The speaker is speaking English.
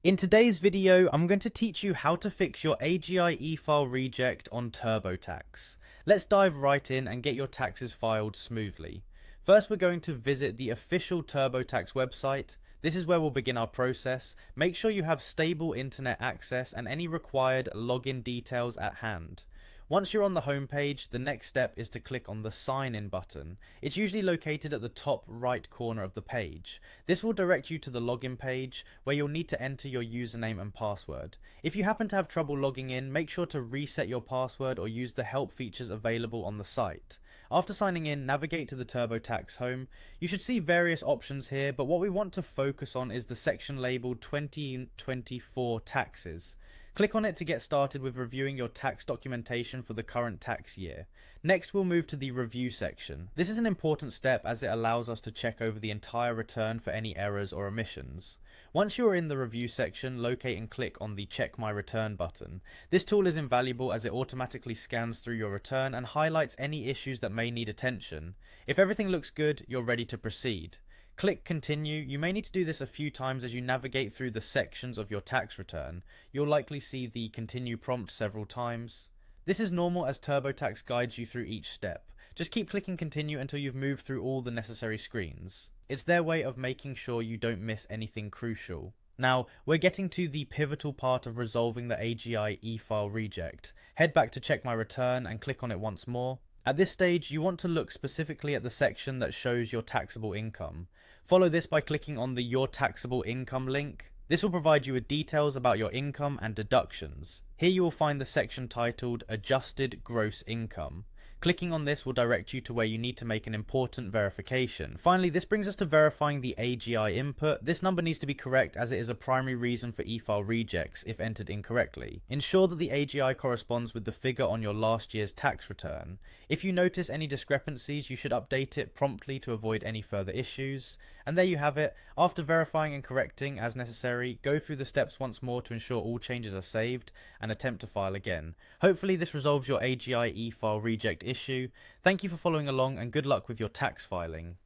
In today's video, I'm going to teach you how to fix your AGI e-file reject on Turbotax. Let's dive right in and get your taxes filed smoothly. First, we're going to visit the official Turbotax website. This is where we'll begin our process. Make sure you have stable internet access and any required login details at hand. Once you're on the home page, the next step is to click on the sign in button. It's usually located at the top right corner of the page. This will direct you to the login page where you'll need to enter your username and password. If you happen to have trouble logging in, make sure to reset your password or use the help features available on the site. After signing in, navigate to the Turbotax home. You should see various options here, but what we want to focus on is the section labeled 2024 taxes. Click on it to get started with reviewing your tax documentation for the current tax year. Next, we'll move to the review section. This is an important step as it allows us to check over the entire return for any errors or omissions. Once you are in the review section, locate and click on the Check My Return button. This tool is invaluable as it automatically scans through your return and highlights any issues that may need attention. If everything looks good, you're ready to proceed. Click Continue. You may need to do this a few times as you navigate through the sections of your tax return. You'll likely see the Continue prompt several times. This is normal as TurboTax guides you through each step. Just keep clicking Continue until you've moved through all the necessary screens. It's their way of making sure you don't miss anything crucial. Now, we're getting to the pivotal part of resolving the AGI e-file reject. Head back to Check My Return and click on it once more. At this stage, you want to look specifically at the section that shows your taxable income. Follow this by clicking on the Your Taxable Income link. This will provide you with details about your income and deductions. Here you will find the section titled Adjusted Gross Income. Clicking on this will direct you to where you need to make an important verification. Finally, this brings us to verifying the AGI input. This number needs to be correct as it is a primary reason for e-file rejects if entered incorrectly. Ensure that the AGI corresponds with the figure on your last year's tax return. If you notice any discrepancies, you should update it promptly to avoid any further issues. And there you have it. After verifying and correcting as necessary, go through the steps once more to ensure all changes are saved and attempt to file again. Hopefully this resolves your AGI e-file reject issue. Thank you for following along and good luck with your tax filing.